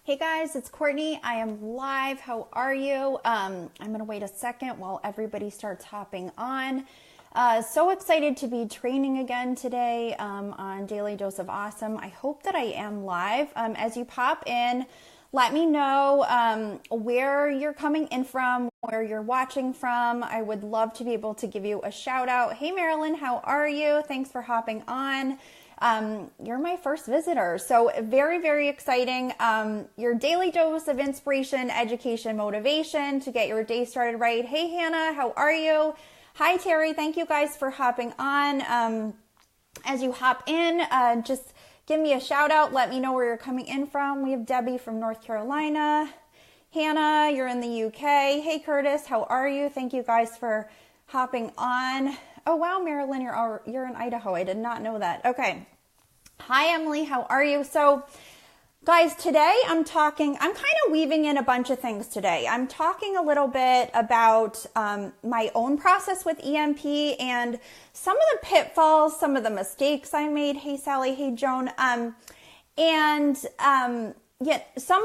Hey guys, it's Courtney. I am live. How are you? I'm going to wait a second while everybody starts hopping on. So excited to be training again today on Daily Dose of Awesome. I hope that I am live. As you pop in, let me know where you're coming in from, where you're watching from. I would love to be able to give you a shout out. Hey Marilyn, how are you? Thanks for hopping on. You're my first visitor, so very, very exciting. Your daily dose of inspiration, education, motivation to get your day started right. Hey Hannah, how are you? Hi Terry, thank you guys for hopping on. As you hop in, just give me a shout out. Let me know where you're coming in from. We have Debbie from North Carolina. Hannah, you're in the UK. Hey Curtis, how are you? Thank you guys for hopping on. Oh wow, Marilyn, you're in Idaho. I did not know that. Okay. Hi Emily, how are you? So guys, today I'm kind of weaving in a bunch of things today. I'm talking a little bit about my own process with EMP and some of the pitfalls, some of the mistakes I made. Hey Sally, hey Joan. Some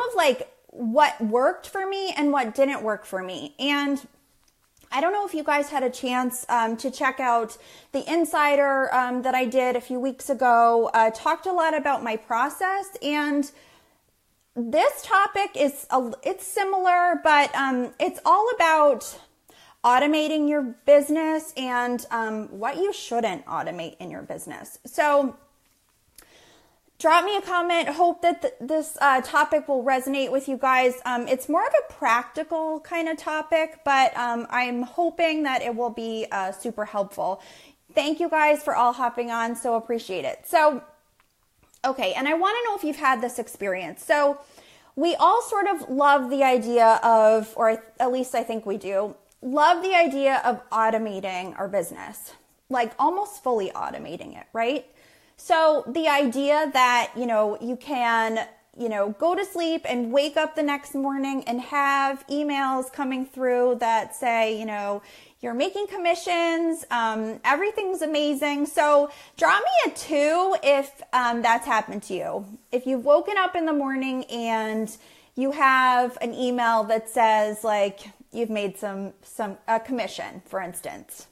of like what worked for me and what didn't work for me. And I don't know if you guys had a chance to check out the Insider that I did a few weeks ago. Talked a lot about my process, and this topic is it's similar, but it's all about automating your business and what you shouldn't automate in your business. So drop me a comment. Hope that this topic will resonate with you guys. It's more of a practical kind of topic, but I'm hoping that it will be super helpful. Thank you guys for all hopping on. So appreciate it. So, okay. And I want to know if you've had this experience. So we all sort of love the idea of, or at least I think we do, love the idea of automating our business, like almost fully automating it, right? So the idea that, you can, go to sleep and wake up the next morning and have emails coming through that say, you're making commissions, everything's amazing. So drop me a 2 if that's happened to you. If you've woken up in the morning and you have an email that says like you've made a commission, for instance.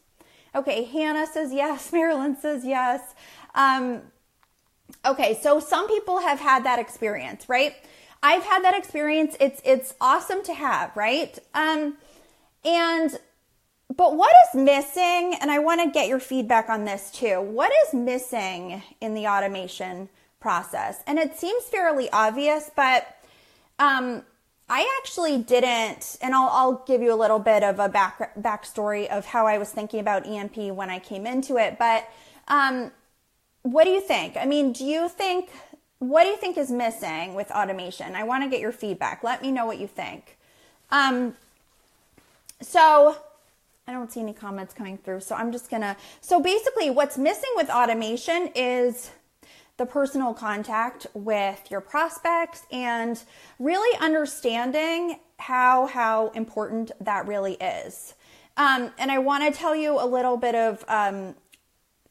Okay, Hannah says yes. Marilyn says yes. Okay, so some people have had that experience, right? I've had that experience. It's awesome to have, right? But what is missing, and I want to get your feedback on this too. What is missing in the automation process? And it seems fairly obvious, but I actually didn't, and I'll give you a little bit of a backstory of how I was thinking about EMP when I came into it. But what do you think? I mean, what do you think is missing with automation? I want to get your feedback. Let me know what you think. So I don't see any comments coming through, so I'm just so basically what's missing with automation is the personal contact with your prospects and really understanding how important that really is. And I want to tell you a little bit of,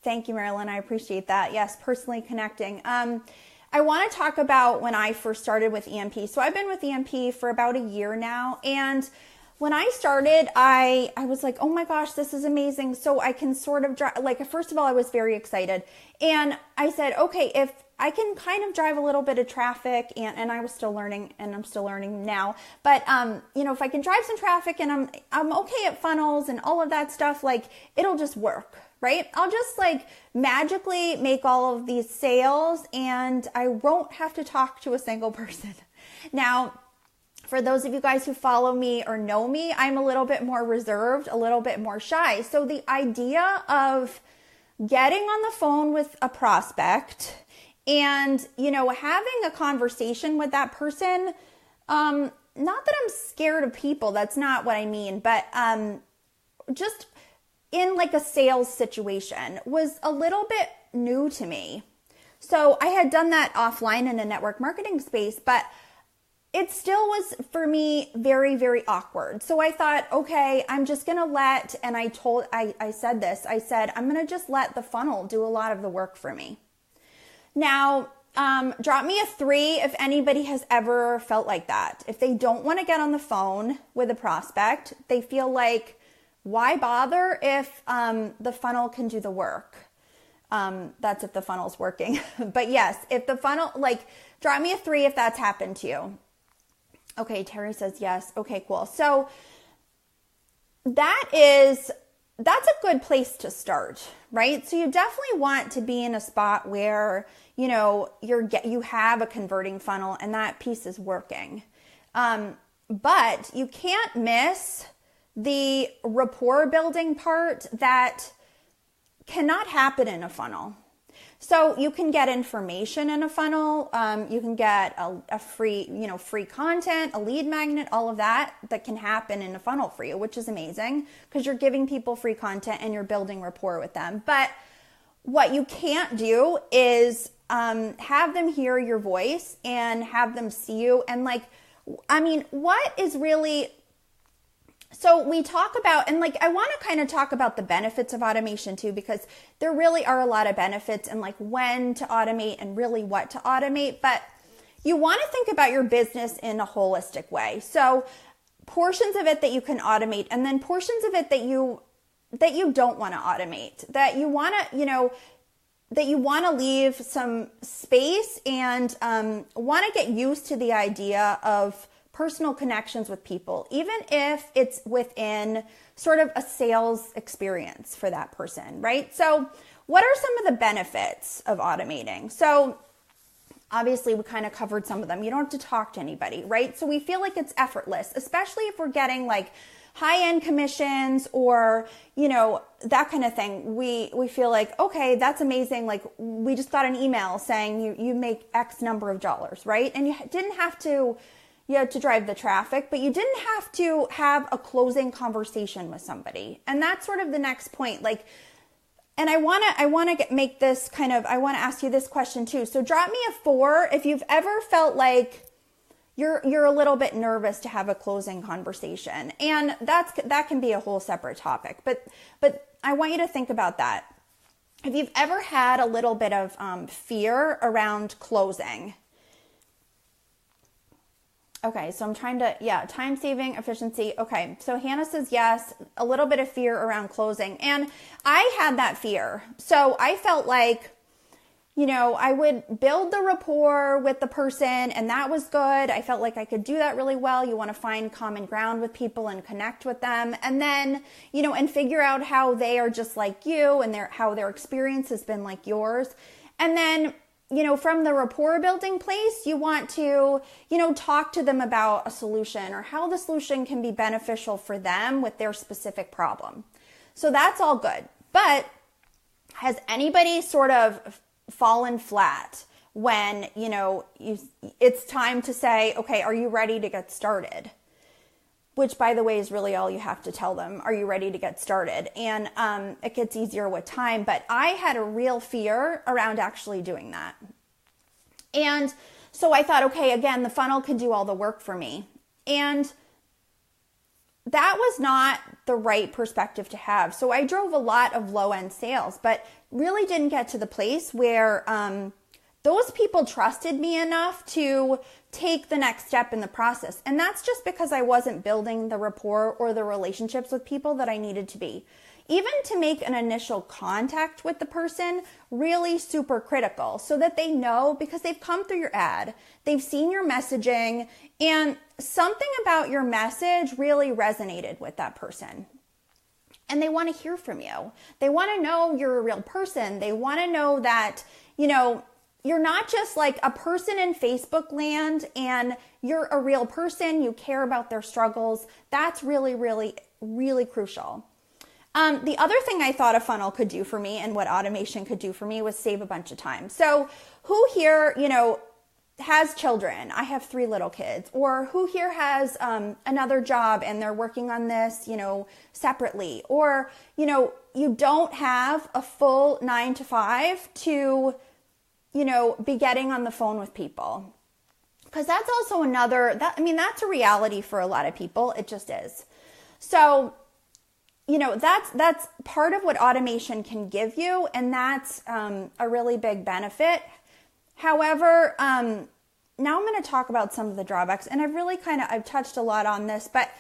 thank you, Marilyn. I appreciate that. Yes, personally connecting. I want to talk about when I first started with EMP. So I've been with EMP for about a year now, and when I started, I was like, oh my gosh, this is amazing. So I can sort of drive, like, first of all, I was very excited. And I said, okay, if I can kind of drive a little bit of traffic, and I was still learning, and I'm still learning now. But, if I can drive some traffic and I'm okay at funnels and all of that stuff, like, it'll just work, right? I'll just like magically make all of these sales and I won't have to talk to a single person. Now, for those of you guys who follow me or know me, I'm a little bit more reserved, a little bit more shy. So the idea of getting on the phone with a prospect and, having a conversation with that person, not that I'm scared of people, that's not what I mean, but just in like a sales situation was a little bit new to me. So I had done that offline in a network marketing space, but it still was for me very, very awkward. So I thought, okay, I'm just going to I said, I'm going to just let the funnel do a lot of the work for me. Now, Drop me a 3 if anybody has ever felt like that. If they don't want to get on the phone with a prospect, they feel like, why bother if the funnel can do the work? That's if the funnel's working. But yes, if the funnel, like, drop me a 3 if that's happened to you. Okay, Terry says yes. Okay, cool. So that's a good place to start, right? So you definitely want to be in a spot where, you know, you have a converting funnel and that piece is working. But you can't miss the rapport building part that cannot happen in a funnel. So you can get information in a funnel. You can get a free, free content, a lead magnet, all of that can happen in a funnel for you, which is amazing because you're giving people free content and you're building rapport with them. But what you can't do is have them hear your voice and have them see you. And what is really... So we talk about, and I want to kind of talk about the benefits of automation too, because there really are a lot of benefits and when to automate and really what to automate. But you want to think about your business in a holistic way. So portions of it that you can automate, and then portions of it that you don't want to automate, that you want to, leave some space and want to get used to the idea of personal connections with people, even if it's within sort of a sales experience for that person, right? So what are some of the benefits of automating? So obviously we kind of covered some of them. You don't have to talk to anybody, right? So we feel like it's effortless, especially if we're getting high-end commissions or, that kind of thing. We feel like, okay, that's amazing. We just got an email saying you make X number of dollars, right? And you had to drive the traffic, but you didn't have to have a closing conversation with somebody. And that's sort of the next point. And I want to make this I want to ask you this question too. So drop me a 4 if you've ever felt like you're a little bit nervous to have a closing conversation. And that can be a whole separate topic, but I want you to think about that. If you've ever had a little bit of fear around closing. Okay, so I'm trying to, time saving, efficiency. Okay, so Hannah says yes, a little bit of fear around closing. And I had that fear. So I felt like, I would build the rapport with the person and that was good. I felt like I could do that really well. You want to find common ground with people and connect with them. And then, and figure out how they are just like you and how their experience has been like yours. And then, from the rapport building place, you want to, talk to them about a solution or how the solution can be beneficial for them with their specific problem. So that's all good. But has anybody sort of fallen flat when, it's time to say, okay, are you ready to get started? Which, by the way, is really all you have to tell them. Are you ready to get started? And it gets easier with time. But I had a real fear around actually doing that. And so I thought, okay, again, the funnel can do all the work for me. And that was not the right perspective to have. So I drove a lot of low-end sales, but really didn't get to the place where those people trusted me enough to take the next step in the process. And that's just because I wasn't building the rapport or the relationships with people that I needed to be. Even to make an initial contact with the person, really super critical so that they know, because they've come through your ad, they've seen your messaging, and something about your message really resonated with that person. And they want to hear from you. They want to know you're a real person. They want to know that, you're not just like a person in Facebook land and you're a real person. You care about their struggles. That's really, really, really crucial. The other thing I thought a funnel could do for me and what automation could do for me was save a bunch of time. So who here, has children? I have 3 little kids. Or who here has another job and they're working on this, separately? Or, you don't have a full 9 to 5 to, be getting on the phone with people. Because that's also that's a reality for a lot of people. It just is. So, that's part of what automation can give you. And that's a really big benefit. However, now I'm going to talk about some of the drawbacks, and I've touched a lot on this, but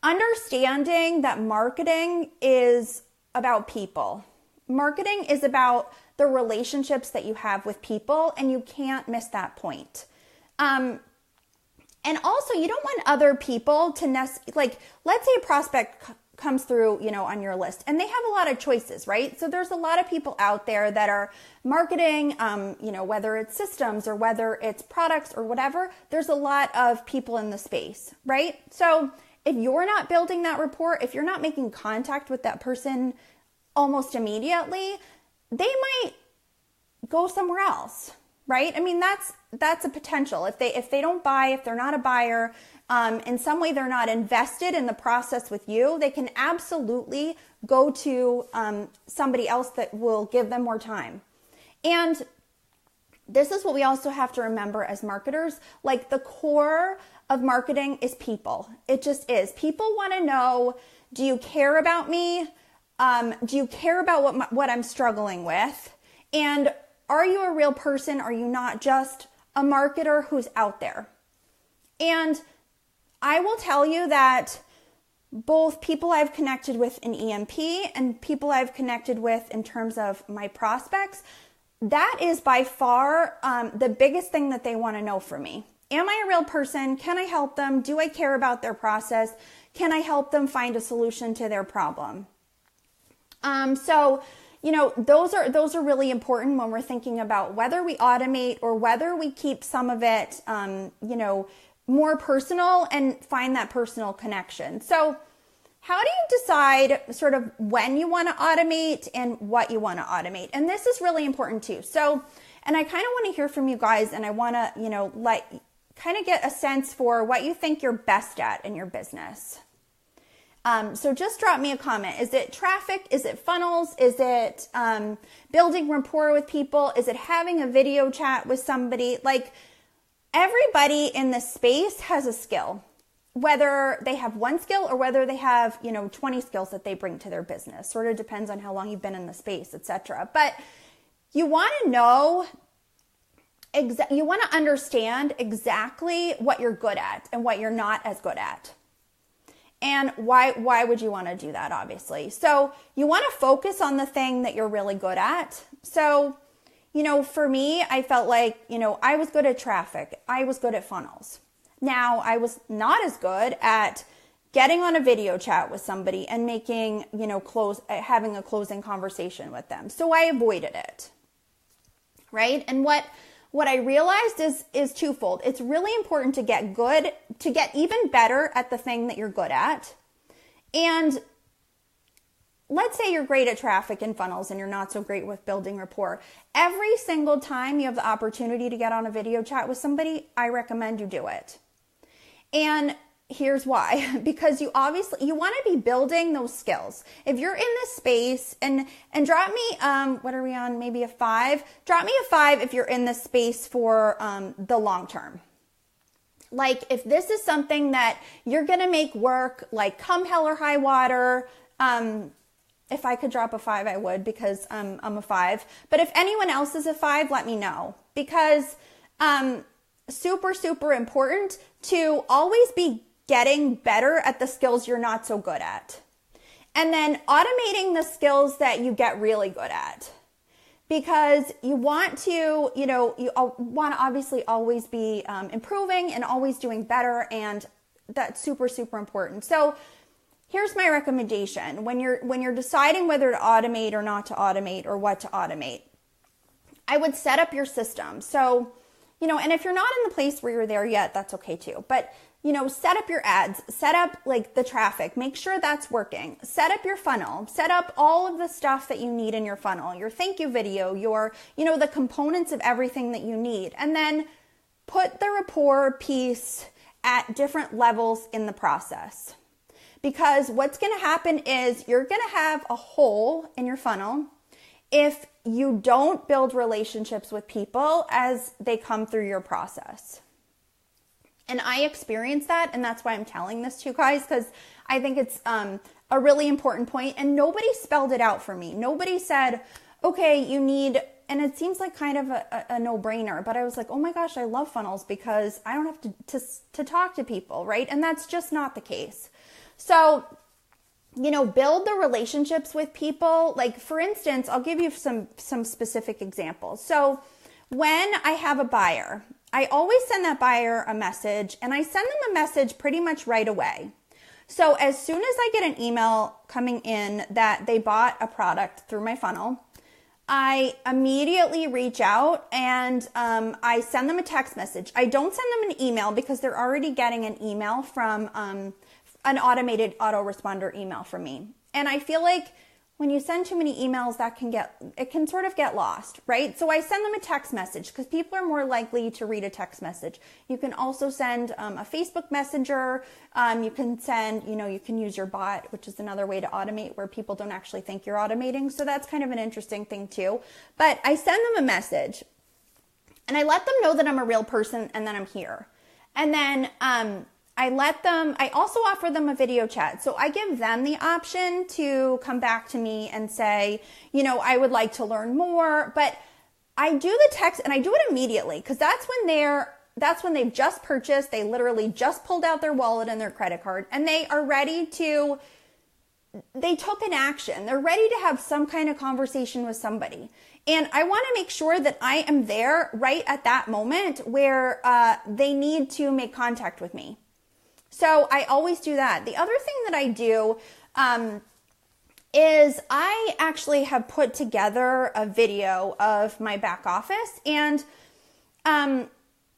understanding that marketing is about people. Marketing is about the relationships that you have with people, and you can't miss that point. And also, you don't want other people to let's say a prospect comes through, on your list, and they have a lot of choices, right? So there's a lot of people out there that are marketing, whether it's systems or whether it's products or whatever, there's a lot of people in the space, right? So if you're not building that rapport, if you're not making contact with that person almost immediately, they might go somewhere else, right? I mean, that's a potential. If they don't buy, if they're not a buyer, in some way they're not invested in the process with you, they can absolutely go to somebody else that will give them more time. And this is what we also have to remember as marketers. Like, the core of marketing is people. It just is. People want to know, do you care about me? Do you care about what I'm struggling with? And are you a real person? Are you not just a marketer who's out there? And I will tell you that both people I've connected with in EMP and people I've connected with in terms of my prospects, that is by far the biggest thing that they want to know from me. Am I a real person? Can I help them? Do I care about their process? Can I help them find a solution to their problem? So those are really important when we're thinking about whether we automate or whether we keep some of it, more personal and find that personal connection. So how do you decide sort of when you want to automate and what you want to automate? And this is really important too. So, and I kind of want to hear from you guys, and I want to, kind of get a sense for what you think you're best at in your business. So just drop me a comment. Is it traffic? Is it funnels? Is it building rapport with people? Is it having a video chat with somebody? Like, everybody in this space has a skill, whether they have one skill or whether they have, 20 skills that they bring to their business. Sort of depends on how long you've been in the space, etc. But you want to know, you want to understand exactly what you're good at and what you're not as good at. And why would you want to do that, obviously? So you want to focus on the thing that you're really good at. So, for me, I felt like, I was good at traffic. I was good at funnels. Now, I was not as good at getting on a video chat with somebody and making, having a closing conversation with them. So I avoided it, right? And what I realized is twofold. It's really important to get even better at the thing that you're good at. And let's say you're great at traffic and funnels and you're not so great with building rapport. Every single time you have the opportunity to get on a video chat with somebody, I recommend you do it. And here's why. Because you want to be building those skills. If you're in this space, and drop me, what are we on? Maybe a 5? Drop me a 5 if you're in this space for the long term. Like, if this is something that you're going to make work, like come hell or high water, if I could drop a 5, I would, because I'm a 5. But if anyone else is a 5, let me know. Because super, super important to always be getting better at the skills you're not so good at. And then automating the skills that you get really good at. Because you want to, obviously always be improving and always doing better. And that's super, super important. So here's my recommendation. When you're deciding whether to automate or not to automate or what to automate, I would set up your system. So, and if you're not in the place where you're there yet, that's okay too. But, set up your ads, set up like the traffic, make sure that's working, set up your funnel, set up all of the stuff that you need in your funnel, your thank you video, your, the components of everything that you need. And then put the rapport piece at different levels in the process. Because what's going to happen is you're going to have a hole in your funnel if you don't build relationships with people as they come through your process. And I experienced that, and that's why I'm telling this to you guys, because I think it's a really important point, and nobody spelled it out for me. Nobody said, okay, you need it seems like kind of a no-brainer, but I was like, oh my gosh, I love funnels because I don't have to talk to people, right? And that's just not the case. So, build the relationships with people. Like, for instance, I'll give you some specific examples. So when I have a buyer, I always send that buyer a message, and I send them a message pretty much right away. So as soon as I get an email coming in that they bought a product through my funnel, I immediately reach out and I send them a text message. I don't send them an email because they're already getting an email from an automated autoresponder email from me. And I feel like when you send too many emails, it can sort of get lost, right? So I send them a text message because people are more likely to read a text message. You can also send a Facebook Messenger. You can send, you can use your bot, which is another way to automate where people don't actually think you're automating. So that's kind of an interesting thing too. But I send them a message and I let them know that I'm a real person and that I'm here. And then, I also offer them a video chat. So I give them the option to come back to me and say, I would like to learn more, but I do the text and I do it immediately because that's when they've just purchased. They literally just pulled out their wallet and their credit card and they took an action. They're ready to have some kind of conversation with somebody. And I want to make sure that I am there right at that moment where they need to make contact with me. So I always do that. The other thing that I do is I actually have put together a video of my back office, and I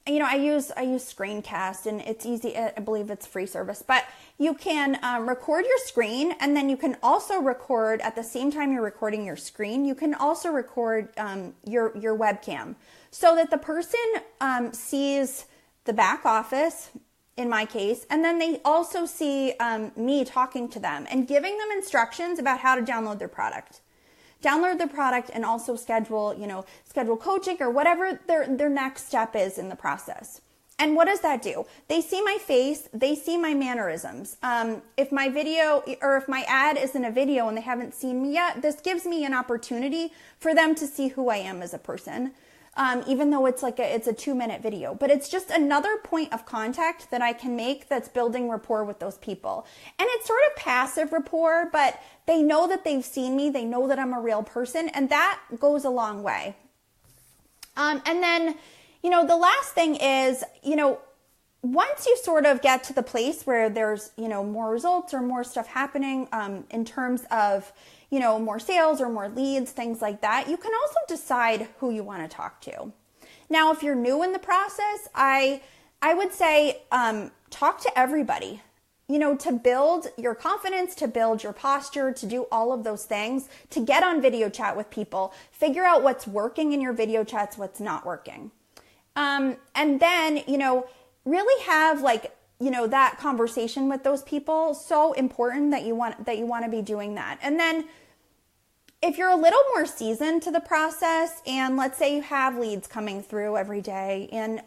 use Screencast, and it's easy. I believe it's free service, but you can record your screen, and then you can also record at the same time you're recording your screen. You can also record your webcam so that the person sees the back office. In my case, and then they also see me talking to them and giving them instructions about how to download their product. Download their product and also schedule coaching or whatever their next step is in the process. And what does that do? They see my face, they see my mannerisms. If my video or if my ad isn't a video and they haven't seen me yet, this gives me an opportunity for them to see who I am as a person. Even though it's a 2-minute video, but it's just another point of contact that I can make that's building rapport with those people. And it's sort of passive rapport, but they know that they've seen me. They know that I'm a real person, and that goes a long way. And then, the last thing is, once you sort of get to the place where there's, more results or more stuff happening, in terms of, more sales or more leads, things like that, you can also decide who you want to talk to. Now, if you're new in the process, I would say, talk to everybody, to build your confidence, to build your posture, to do all of those things, to get on video chat with people, figure out what's working in your video chats, what's not working. And then, really have that conversation with those people. So important that you want to be doing that. And then if you're a little more seasoned to the process, and let's say you have leads coming through every day, and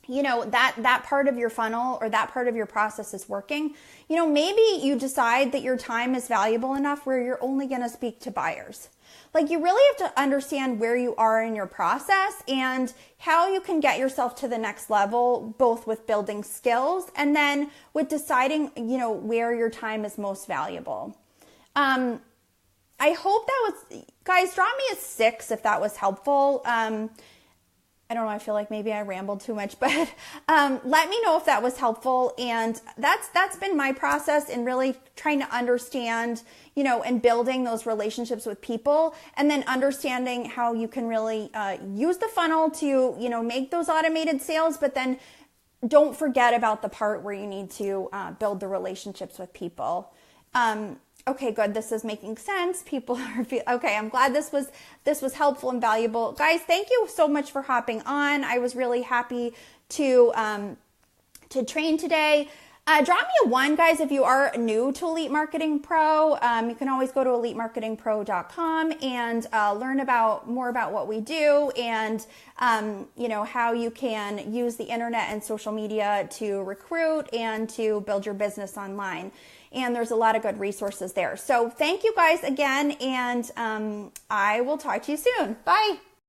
that part of your funnel or that part of your process is working, maybe you decide that your time is valuable enough where you're only going to speak to buyers. You really have to understand where you are in your process and how you can get yourself to the next level, both with building skills and then with deciding, where your time is most valuable. I hope that was, guys, drop me a 6 if that was helpful. I don't know, I feel like maybe I rambled too much, but let me know if that was helpful. And that's been my process in really trying to understand, and building those relationships with people, and then understanding how you can really use the funnel to, make those automated sales, but then don't forget about the part where you need to build the relationships with people. Okay, good. This is making sense. People are okay. I'm glad this was helpful and valuable. Guys, thank you so much for hopping on. I was really happy to train today. Drop me a 1, guys, if you are new to Elite Marketing Pro. You can always go to elitemarketingpro.com and learn more about what we do and, how you can use the internet and social media to recruit and to build your business online. And there's a lot of good resources there. So thank you guys again, and I will talk to you soon. Bye.